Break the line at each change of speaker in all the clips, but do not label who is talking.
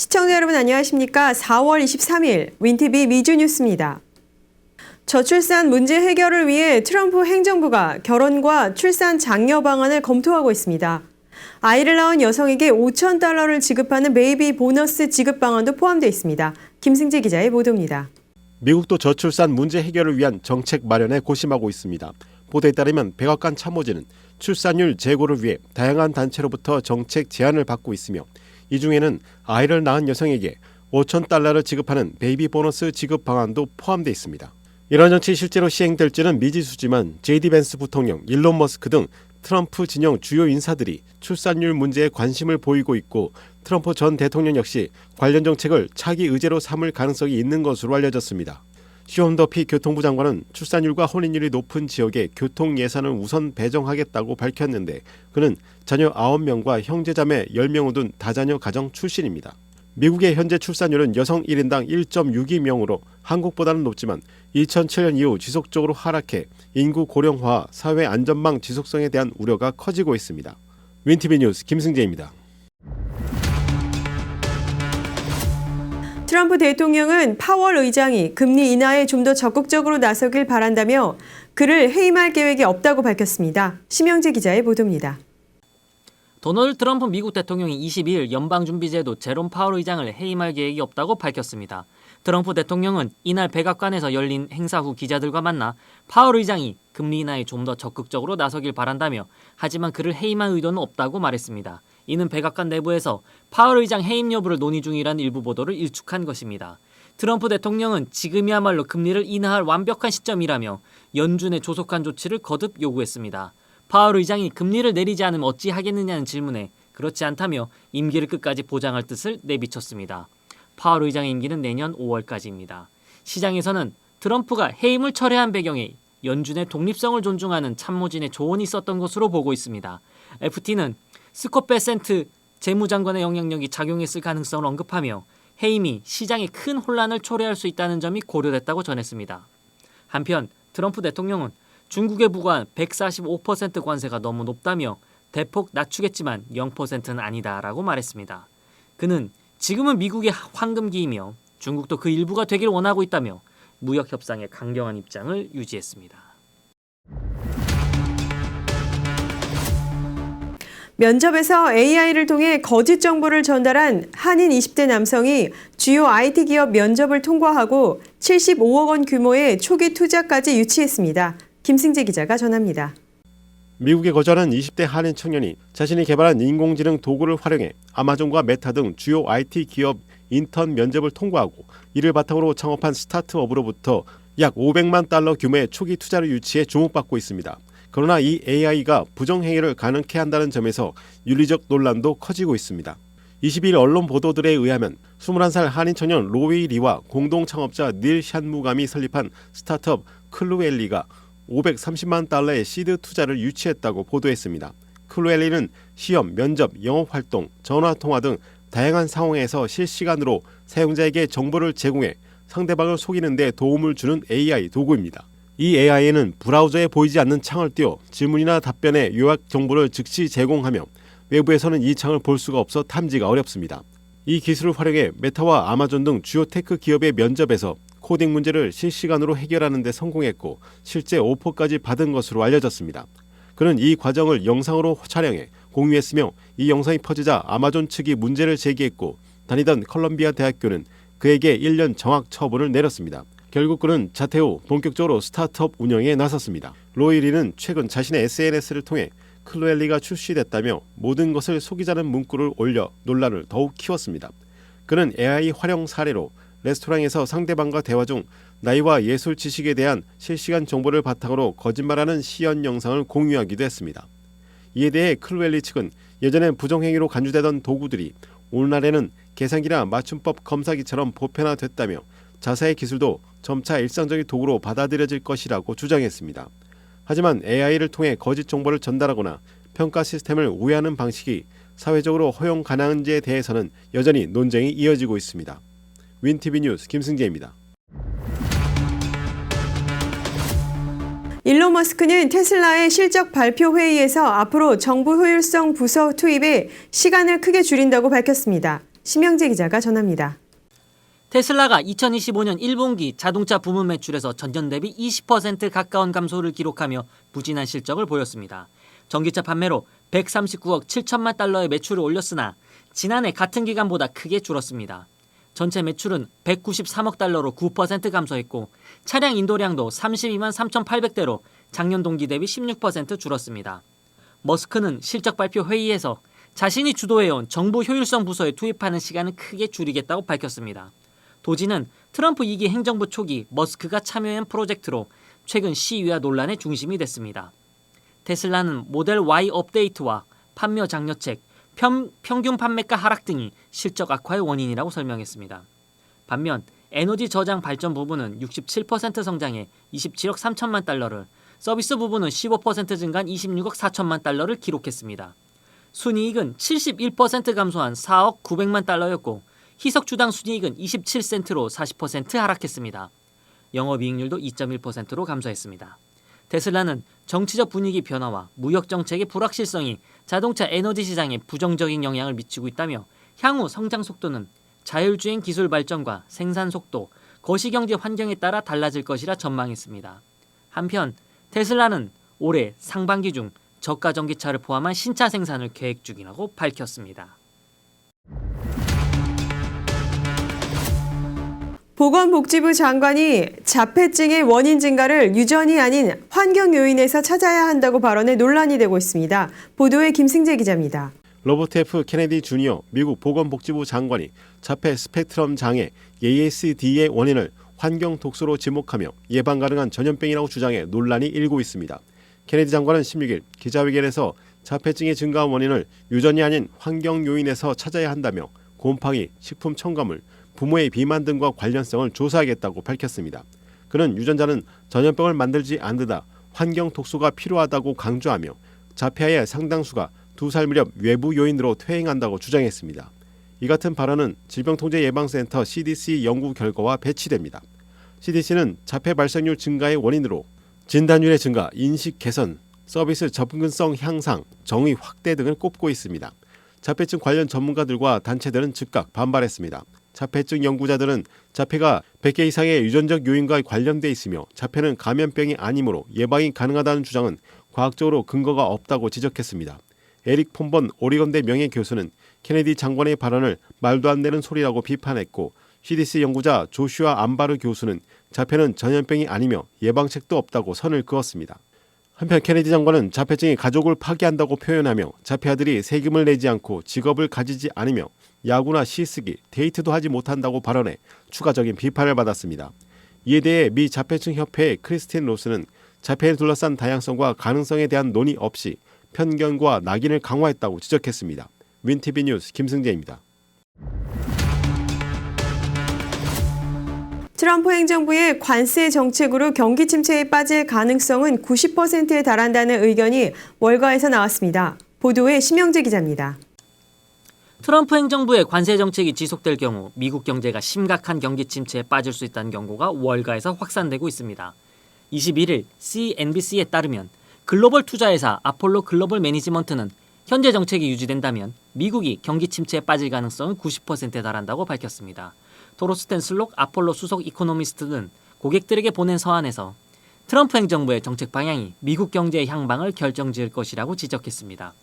시청자 여러분 안녕하십니까? 4월 23일 윈티비 미주 뉴스입니다. 저출산 문제 해결을 위해 트럼프 행정부가 결혼과 출산 장려 방안을 검토하고 있습니다. 아이를 낳은 여성에게 $5,000를 지급하는 베이비 보너스 지급 방안도 포함되어 있습니다. 김승재 기자의 보도입니다.
미국도 저출산 문제 해결을 위한 정책 마련에 고심하고 있습니다. 보도에 따르면 백악관 참모진은 출산율 제고를 위해 다양한 단체로부터 정책 제안을 받고 있으며 이 중에는 아이를 낳은 여성에게 $5,000를 지급하는 베이비 보너스 지급 방안도 포함되어 있습니다. 이런 정책이 실제로 시행될지는 미지수지만 JD 벤스 부통령, 일론 머스크 등 트럼프 진영 주요 인사들이 출산율 문제에 관심을 보이고 있고 트럼프 전 대통령 역시 관련 정책을 차기 의제로 삼을 가능성이 있는 것으로 알려졌습니다. 시온 더피 교통부 장관은 출산율과 혼인율이 높은 지역에 교통 예산을 우선 배정하겠다고 밝혔는데 그는 자녀 9명과 형제자매 10명을 둔 다자녀 가정 출신입니다. 미국의 현재 출산율은 여성 1인당 1.62명으로 한국보다는 높지만 2007년 이후 지속적으로 하락해 인구 고령화와 사회 안전망 지속성에 대한 우려가 커지고 있습니다. 윈티비 뉴스 김승재입니다.
트럼프 대통령은 파월 의장이 금리 인하에 좀 더 적극적으로 나서길 바란다며 그를 해임할 계획이 없다고 밝혔습니다. 심영재 기자의 보도입니다.
도널드 트럼프 미국 대통령이 22일 연방준비제도 제롬 파월 의장을 해임할 계획이 없다고 밝혔습니다. 트럼프 대통령은 이날 백악관에서 열린 행사 후 기자들과 만나 파월 의장이 금리 인하에 좀 더 적극적으로 나서길 바란다며 하지만 그를 해임할 의도는 없다고 말했습니다. 이는 백악관 내부에서 파월 의장 해임 여부를 논의 중이라는 일부 보도를 일축한 것입니다. 트럼프 대통령은 지금이야말로 금리를 인하할 완벽한 시점이라며 연준의 조속한 조치를 거듭 요구했습니다. 파월 의장이 금리를 내리지 않으면 어찌하겠느냐는 질문에 그렇지 않다며 임기를 끝까지 보장할 뜻을 내비쳤습니다. 파월 의장의 임기는 내년 5월까지입니다. 시장에서는 트럼프가 해임을 철회한 배경에 연준의 독립성을 존중하는 참모진의 조언이 있었던 것으로 보고 있습니다. FT는 스콧 베센트 재무장관의 영향력이 작용했을 가능성을 언급하며 해임이 시장에 큰 혼란을 초래할 수 있다는 점이 고려됐다고 전했습니다. 한편 트럼프 대통령은 중국에 부과한 145% 관세가 너무 높다며 대폭 낮추겠지만 0%는 아니다라고 말했습니다. 그는 지금은 미국의 황금기이며 중국도 그 일부가 되길 원하고 있다며 무역 협상에 강경한 입장을 유지했습니다.
면접에서 AI를 통해 거짓 정보를 전달한 한인 20대 남성이 주요 IT 기업 면접을 통과하고 75억 원 규모의 초기 투자까지 유치했습니다. 김승재 기자가 전합니다.
미국에 거주하는 20대 한인 청년이 자신이 개발한 인공지능 도구를 활용해 아마존과 메타 등 주요 IT 기업 인턴 면접을 통과하고 이를 바탕으로 창업한 스타트업으로부터 약 $500만 규모의 초기 투자를 유치해 주목받고 있습니다. 그러나 이 AI가 부정행위를 가능케 한다는 점에서 윤리적 논란도 커지고 있습니다. 22일 언론 보도들에 의하면 21살 한인 청년 로이 리와 공동 창업자 닐 샨무감이 설립한 스타트업 클루엘리가 $530만 시드 투자를 유치했다고 보도했습니다. 클루엘리는 시험, 면접, 영업활동, 전화통화 등 다양한 상황에서 실시간으로 사용자에게 정보를 제공해 상대방을 속이는 데 도움을 주는 AI 도구입니다. 이 AI에는 브라우저에 보이지 않는 창을 띄워 질문이나 답변의 요약 정보를 즉시 제공하며 외부에서는 이 창을 볼 수가 없어 탐지가 어렵습니다. 이 기술을 활용해 메타와 아마존 등 주요 테크 기업의 면접에서 코딩 문제를 실시간으로 해결하는 데 성공했고 실제 오퍼까지 받은 것으로 알려졌습니다. 그는 이 과정을 영상으로 촬영해 공유했으며 이 영상이 퍼지자 아마존 측이 문제를 제기했고 다니던 컬럼비아 대학교는 그에게 1년 정학 처분을 내렸습니다. 결국 그는 자퇴 후 본격적으로 스타트업 운영에 나섰습니다. 로이 리는 최근 자신의 SNS를 통해 클루엘리가 출시됐다며 모든 것을 속이자는 문구를 올려 논란을 더욱 키웠습니다. 그는 AI 활용 사례로 레스토랑에서 상대방과 대화 중 나이와 예술 지식에 대한 실시간 정보를 바탕으로 거짓말하는 시연 영상을 공유하기도 했습니다. 이에 대해 클루엘리 측은 예전에 부정행위로 간주되던 도구들이 오늘날에는 계산기나 맞춤법 검사기처럼 보편화됐다며 자사의 기술도 점차 일상적인 도구로 받아들여질 것이라고 주장했습니다. 하지만 AI를 통해 거짓 정보를 전달하거나 평가 시스템을 오해하는 방식이 사회적으로 허용 가능한지에 대해서는 여전히 논쟁이 이어지고 있습니다. 윈티비 뉴스 김승재입니다.
일론 머스크는 테슬라의 실적 발표 회의에서 앞으로 정부 효율성 부서 투입에 시간을 크게 줄인다고 밝혔습니다. 심영재 기자가 전합니다.
테슬라가 2025년 1분기 자동차 부문 매출에서 전년 대비 20% 가까운 감소를 기록하며 부진한 실적을 보였습니다. 전기차 판매로 139억 7천만 달러의 매출을 올렸으나 지난해 같은 기간보다 크게 줄었습니다. 전체 매출은 193억 달러로 9% 감소했고 차량 인도량도 32만 3,800대로 작년 동기 대비 16% 줄었습니다. 머스크는 실적 발표 회의에서 자신이 주도해온 정부 효율성 부서에 투입하는 시간을 크게 줄이겠다고 밝혔습니다. 도지는 트럼프 2기 행정부 초기 머스크가 참여한 프로젝트로 최근 시위와 논란의 중심이 됐습니다. 테슬라는 모델 Y 업데이트와 판매 장려책, 평균 판매가 하락 등이 실적 악화의 원인이라고 설명했습니다. 반면 에너지 저장 발전 부분은 67% 성장해 27억 3천만 달러를, 서비스 부분은 15% 증가한 26억 4천만 달러를 기록했습니다. 순이익은 71% 감소한 4억 900만 달러였고 희석주당 순이익은 27센트로 40% 하락했습니다. 영업이익률도 2.1%로 감소했습니다. 테슬라는 정치적 분위기 변화와 무역정책의 불확실성이 자동차 에너지 시장에 부정적인 영향을 미치고 있다며 향후 성장 속도는 자율주행 기술 발전과 생산 속도, 거시경제 환경에 따라 달라질 것이라 전망했습니다. 한편 테슬라는 올해 상반기 중 저가 전기차를 포함한 신차 생산을 계획 중이라고 밝혔습니다.
보건복지부 장관이 자폐증의 원인 증가를 유전이 아닌 환경 요인에서 찾아야 한다고 발언해 논란이 되고 있습니다. 보도에 김승재 기자입니다.
로버트 F. 케네디 주니어 미국 보건복지부 장관이 자폐 스펙트럼 장애 ASD의 원인을 환경 독소로 지목하며 예방 가능한 전염병이라고 주장해 논란이 일고 있습니다. 케네디 장관은 16일 기자회견에서 자폐증의 증가 원인을 유전이 아닌 환경 요인에서 찾아야 한다며 곰팡이, 식품 첨가물, 부모의 비만 등과 관련성을 조사하겠다고 밝혔습니다. 그는 유전자는 전염병을 만들지 않는다 환경 독소가 필요하다고 강조하며 자폐아의 상당수가 2살 무렵 외부 요인으로 퇴행한다고 주장했습니다. 이 같은 발언은 질병통제예방센터 CDC 연구 결과와 배치됩니다. CDC는 자폐 발생률 증가의 원인으로 진단율의 증가, 인식 개선, 서비스 접근성 향상, 정의 확대 등을 꼽고 있습니다. 자폐증 관련 전문가들과 단체들은 즉각 반발했습니다. 자폐증 연구자들은 자폐가 100개 이상의 유전적 요인과 관련돼 있으며 자폐는 감염병이 아니므로 예방이 가능하다는 주장은 과학적으로 근거가 없다고 지적했습니다. 에릭 폼본 오리건대 명예교수는 케네디 장관의 발언을 말도 안 되는 소리라고 비판했고 CDC 연구자 조슈아 암바르 교수는 자폐는 전염병이 아니며 예방책도 없다고 선을 그었습니다. 한편 케네디 장관은 자폐증이 가족을 파괴한다고 표현하며 자폐아들이 세금을 내지 않고 직업을 가지지 않으며 야구나 시쓰기, 데이트도 하지 못한다고 발언해 추가적인 비판을 받았습니다. 이에 대해 미 자폐증 협회의 크리스틴 로스는 자폐를 둘러싼 다양성과 가능성에 대한 논의 없이 편견과 낙인을 강화했다고 지적했습니다. 윈티비 뉴스 김승재입니다.
트럼프 행정부의 관세 정책으로 경기 침체에 빠질 가능성은 90%에 달한다는 의견이 월가에서 나왔습니다. 보도에 심영재 기자입니다.
트럼프 행정부의 관세 정책이 지속될 경우 미국 경제가 심각한 경기 침체에 빠질 수 있다는 경고가 월가에서 확산되고 있습니다. 21일 CNBC에 따르면 글로벌 투자회사 아폴로 글로벌 매니지먼트는 현재 정책이 유지된다면 미국이 경기 침체에 빠질 가능성은 90%에 달한다고 밝혔습니다. 토로스텐 슬록 아폴로 수석 이코노미스트는 고객들에게 보낸 서한에서 트럼프 행정부의 정책 방향이 미국 경제의 향방을 결정지을 것이라고 지적했습니다.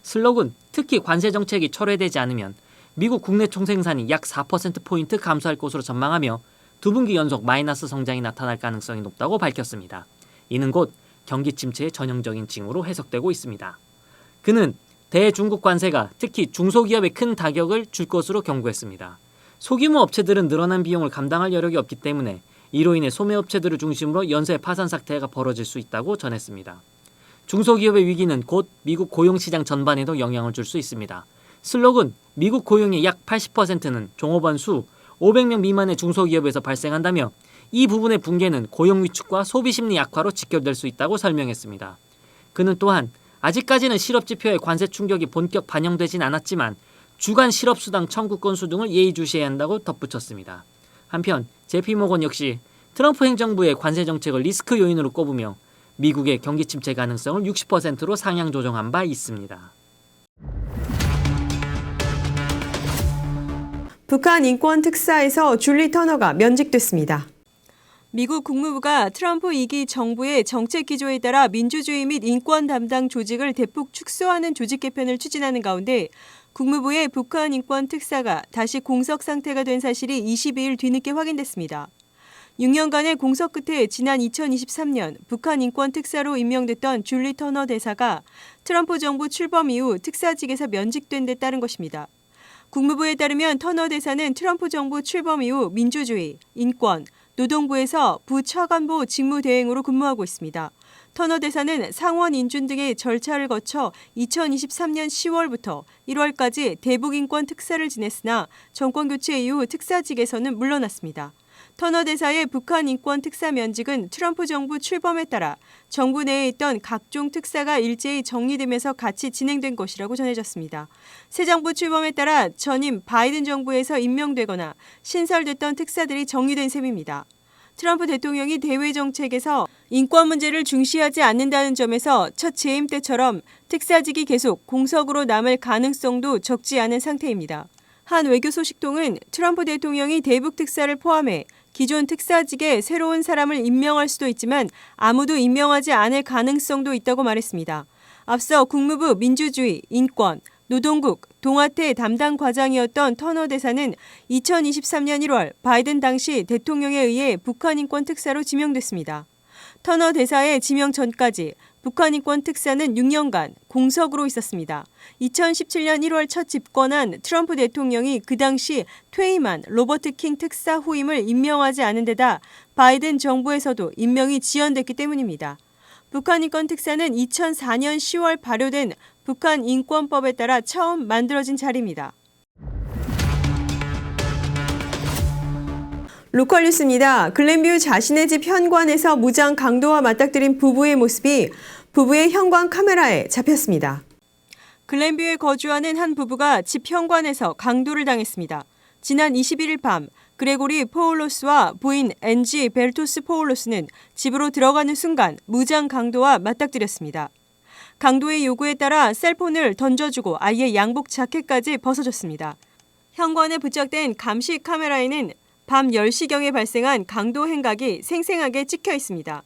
슬록은 특히 관세 정책이 철회되지 않으면 미국 국내 총생산이 약 4%포인트 감소할 것으로 전망하며 두 분기 연속 마이너스 성장이 나타날 가능성이 높다고 밝혔습니다. 이는 곧 경기 침체의 전형적인 징후로 해석되고 있습니다. 그는 대중국 관세가 특히 중소기업에 큰 타격을 줄 것으로 경고했습니다. 소규모 업체들은 늘어난 비용을 감당할 여력이 없기 때문에 이로 인해 소매업체들을 중심으로 연쇄 파산 사태가 벌어질 수 있다고 전했습니다. 중소기업의 위기는 곧 미국 고용시장 전반에도 영향을 줄 수 있습니다. 슬록은 미국 고용의 약 80%는 종업원 수 500명 미만의 중소기업에서 발생한다며 이 부분의 붕괴는 고용 위축과 소비심리 악화로 직결될 수 있다고 설명했습니다. 그는 또한 아직까지는 실업지표의 관세 충격이 본격 반영되진 않았지만 주간 실업수당 청구 건수 등을 예의주시해야 한다고 덧붙였습니다. 한편 JP모건 역시 트럼프 행정부의 관세 정책을 리스크 요인으로 꼽으며 미국의 경기 침체 가능성을 60%로 상향 조정한 바 있습니다.
북한 인권 특사에서 줄리 터너가 면직됐습니다. 미국 국무부가 트럼프 2기 정부의 정책 기조에 따라 민주주의 및 인권 담당 조직을 대폭 축소하는 조직 개편을 추진하는 가운데 국무부의 북한 인권 특사가 다시 공석 상태가 된 사실이 22일 뒤늦게 확인됐습니다. 6년간의 공석 끝에 지난 2023년 북한 인권 특사로 임명됐던 줄리 터너 대사가 트럼프 정부 출범 이후 특사직에서 면직된 데 따른 것입니다. 국무부에 따르면 터너 대사는 트럼프 정부 출범 이후 민주주의, 인권, 노동부에서 부차관보 직무대행으로 근무하고 있습니다. 터너 대사는 상원 인준 등의 절차를 거쳐 2023년 10월부터 1월까지 대북인권 특사를 지냈으나 정권 교체 이후 특사직에서는 물러났습니다. 터너 대사의 북한 인권 특사 면직은 트럼프 정부 출범에 따라 정부 내에 있던 각종 특사가 일제히 정리되면서 같이 진행된 것이라고 전해졌습니다. 새 정부 출범에 따라 전임 바이든 정부에서 임명되거나 신설됐던 특사들이 정리된 셈입니다. 트럼프 대통령이 대외 정책에서 인권 문제를 중시하지 않는다는 점에서 첫 재임 때처럼 특사직이 계속 공석으로 남을 가능성도 적지 않은 상태입니다. 한 외교소식통은 트럼프 대통령이 대북 특사를 포함해 기존 특사직에 새로운 사람을 임명할 수도 있지만 아무도 임명하지 않을 가능성도 있다고 말했습니다. 앞서 국무부 민주주의, 인권, 노동국, 동아태 담당 과장이었던 터너 대사는 2023년 1월 바이든 당시 대통령에 의해 북한 인권 특사로 지명됐습니다. 터너 대사의 지명 전까지 북한 인권 특사는 6년간 공석으로 있었습니다. 2017년 1월 첫 집권한 트럼프 대통령이 그 당시 퇴임한 로버트 킹 특사 후임을 임명하지 않은 데다 바이든 정부에서도 임명이 지연됐기 때문입니다. 북한 인권 특사는 2004년 10월 발효된 북한 인권법에 따라 처음 만들어진 자리입니다. 로컬 뉴스입니다. 글렌뷰 자신의 집 현관에서 무장 강도와 맞닥뜨린 부부의 모습이 부부의 현관 카메라에 잡혔습니다. 글렌뷰에 거주하는 한 부부가 집 현관에서 강도를 당했습니다. 지난 21일 밤 그레고리 포울로스와 부인 앤지 벨토스 포울로스는 집으로 들어가는 순간 무장 강도와 맞닥뜨렸습니다. 강도의 요구에 따라 셀폰을 던져주고 아예 양복 자켓까지 벗어줬습니다. 현관에 부착된 감시 카메라에는 밤 10시경에 발생한 강도 행각이 생생하게 찍혀 있습니다.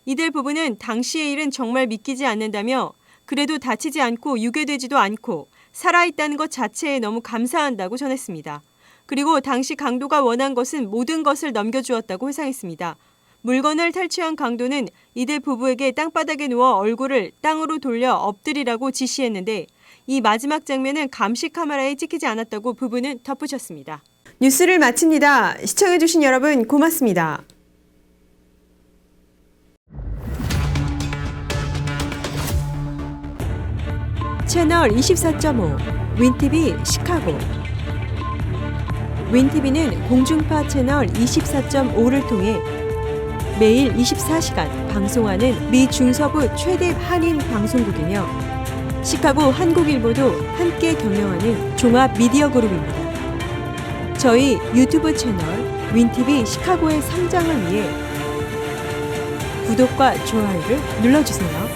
이들 부부는 당시의 일은 정말 믿기지 않는다며 그래도 다치지 않고 유괴되지도 않고 살아있다는 것 자체에 너무 감사한다고 전했습니다. 그리고 당시 강도가 원한 것은 모든 것을 넘겨주었다고 회상했습니다. 물건을 탈취한 강도는 이들 부부에게 땅바닥에 누워 얼굴을 땅으로 돌려 엎드리라고 지시했는데 이 마지막 장면은 감시 카메라에 찍히지 않았다고 부부는 덧붙였습니다. 뉴스를 마칩니다. 시청해주신 여러분 고맙습니다. 채널 24.5 윈TV 시카고 윈TV는 공중파 채널 24.5를 통해 매일 24시간 방송하는 미 중서부 최대 한인 방송국이며 시카고 한국일보도 함께 경영하는 종합 미디어 그룹입니다. 저희 유튜브 채널 윈TV 시카고의 성장을 위해 구독과 좋아요를 눌러주세요.